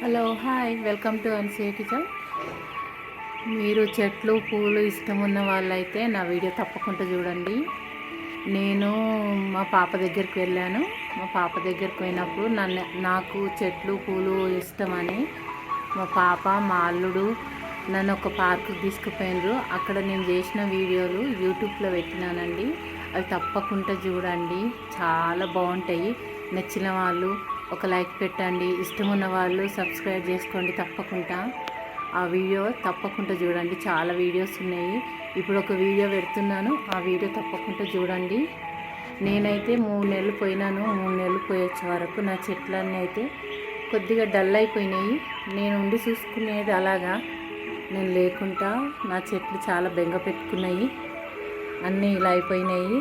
Hello hi welcome to NCA kitchen. మీరు చెట్లు పూలు ఇష్టం ఉన్న వాళ్ళైతే నా వీడియో తప్పకుండా చూడండి. నేను మా పాప దగ్గరికి వెళ్ళాను. మా పాప దగ్గరికి పోయినప్పుడు నాకు చెట్లు పూలు ఇష్టమని మా పాప మా అల్లుడు నన్ను ఒక పార్కుకి తీసుకుపోయినారు. అక్కడ నేను చేసిన వీడియోలు యూట్యూబ్లో పెట్టినానండి. అవి తప్పకుండా చూడండి, చాలా బాగుంటాయి. నచ్చిన వాళ్ళు ఒక లైక్ పెట్టండి, ఇష్టం ఉన్న వాళ్ళు సబ్స్క్రైబ్ చేసుకోండి. తప్పకుండా ఆ వీడియో తప్పకుండా చూడండి. చాలా వీడియోస్ ఉన్నాయి. ఇప్పుడు ఒక వీడియో పెడుతున్నాను, ఆ వీడియో తప్పకుండా చూడండి. నేనైతే 3 నెలలు పోయినాను. 3 నెలలు పోయొచ్చే వరకు నా చెట్లన్నీ అయితే కొద్దిగా డల్ అయిపోయినాయి. నేను ఉండి చూసుకునేది అలాగా, నేను లేకుండా నా చెట్లు చాలా బెంగ పెట్టుకున్నాయి. అన్నీ ఇలా అయిపోయినాయి.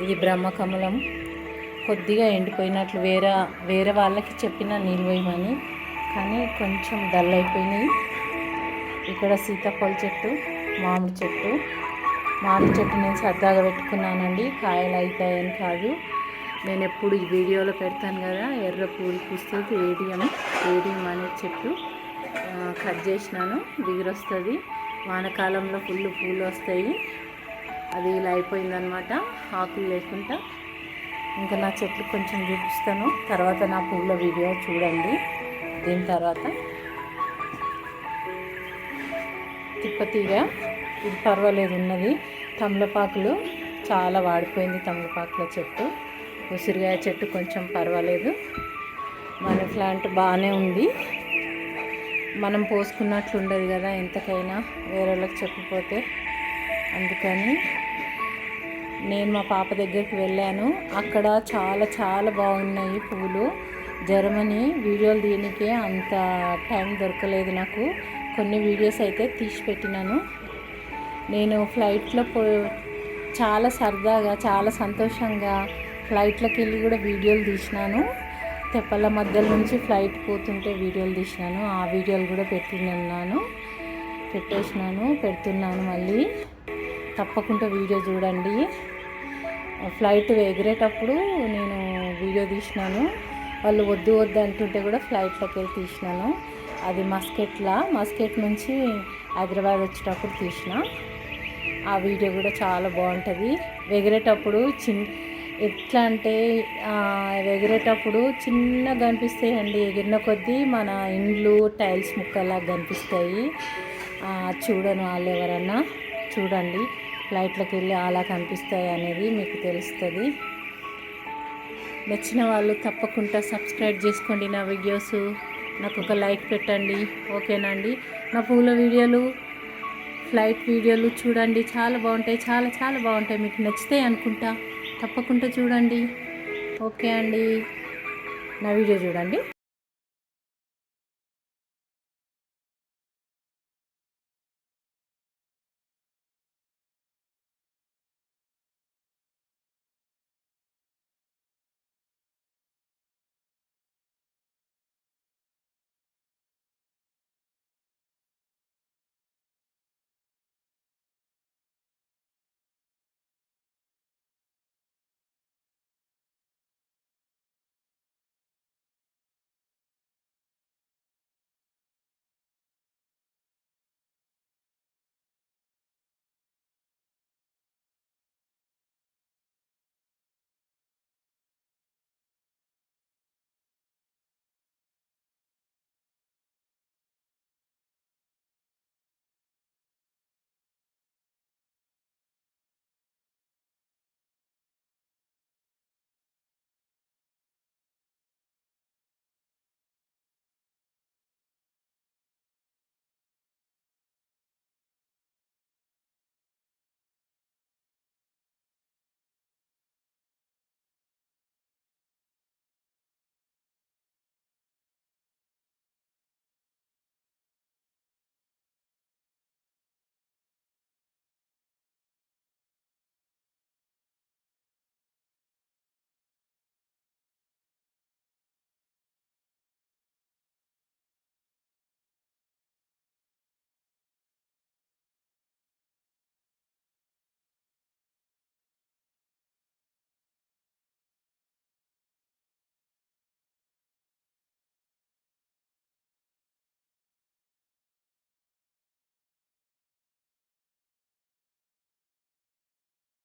ఇది బ్రహ్మకమలం కొద్దిగా ఎండిపోయినట్లు వేరే వాళ్ళకి చెప్పిన నీళ్ళు వేయమని, కానీ కొంచెం డల్ అయిపోయినాయి. ఇక్కడ సీతాఫల చెట్టు, మామిడి చెట్టు నేను సరదాగా పెట్టుకున్నానండి. కాయలు అవుతాయని కాదు. నేను ఎప్పుడు ఈ వీడియోలో పెడతాను కదా, ఎర్ర పూలు పూస్తుంది ఏడియం అనే చెట్టు కట్ చేసినాను. దిగురొస్తుంది. వానకాలంలో ఫుల్ పూలు వస్తాయి. అది ఇలా అయిపోయిందనమాట, ఆకులు లేకుండా. ఇంకా నా చెట్లు కొంచెం చూపిస్తాను, తర్వాత నా పూల వీడియో చూడండి. దీని తర్వాత తిప్పతీగ, ఇది పర్వాలేదు ఉన్నది. తమలపాకులు చాలా వాడిపోయింది. తమలపాకుల చెట్టు, ఉసిరికాయ చెట్టు కొంచెం పర్వాలేదు. మనీ ప్లాంట్ బాగానే ఉంది. మనం పోసుకున్నట్లు ఉండదు కదా ఎంతకైనా, వేరే వాళ్ళకి చెప్పిపోతే. అందుకని నేను మా పాప దగ్గరికి వెళ్ళాను. అక్కడ చాలా చాలా బాగున్నాయి పూలు. జర్మనీ వీడియోలు దీనికే అంత టైం దొరకలేదు నాకు. కొన్ని వీడియోస్ అయితే తీసి పెట్టినాను. నేను ఫ్లైట్లో చాలా సరదాగా చాలా సంతోషంగా ఫ్లైట్లోకి వెళ్ళి కూడా వీడియోలు తీసినాను. తెప్పల మధ్యలో నుంచి ఫ్లైట్ పోతుంటే వీడియోలు తీసినాను. ఆ వీడియోలు కూడా పెడుతున్నాను. మళ్ళీ తప్పకుండా వీడియో చూడండి. ఫ్లైట్ ఎగిరేటప్పుడు నేను వీడియో తీసినాను. వాళ్ళు వద్దు అంటుంటే కూడా ఫ్లైట్లోకి వెళ్ళి తీసినాను. అది మస్కెట్ నుంచి హైదరాబాద్ వచ్చేటప్పుడు తీసిన ఆ వీడియో కూడా చాలా బాగుంటుంది. ఎగిరేటప్పుడు ఎట్లా అంటే ఎగిరేటప్పుడు చిన్నగా కనిపిస్తాయండి. ఎగిరిన కొద్దీ మన ఇండ్లు టైల్స్ ముక్కలాగా కనిపిస్తాయి. చూడను వాళ్ళు ఎవరన్నా చూడండి, ఫ్లైట్లోకి వెళ్ళి అలా కనిపిస్తాయి అనేది మీకు తెలుస్తుంది. నచ్చిన వాళ్ళు తప్పకుండా సబ్స్క్రైబ్ చేసుకోండి. నా వీడియోస్ నాకు ఒక లైక్ పెట్టండి, ఓకేనండి. నా పూల వీడియోలు, ఫ్లైట్ వీడియోలు చూడండి, చాలా బాగుంటాయి. చాలా చాలా బాగుంటాయి. మీకు నచ్చుతాయి అనుకుంటా. తప్పకుండా చూడండి. ఓకే అండి, నా వీడియో చూడండి.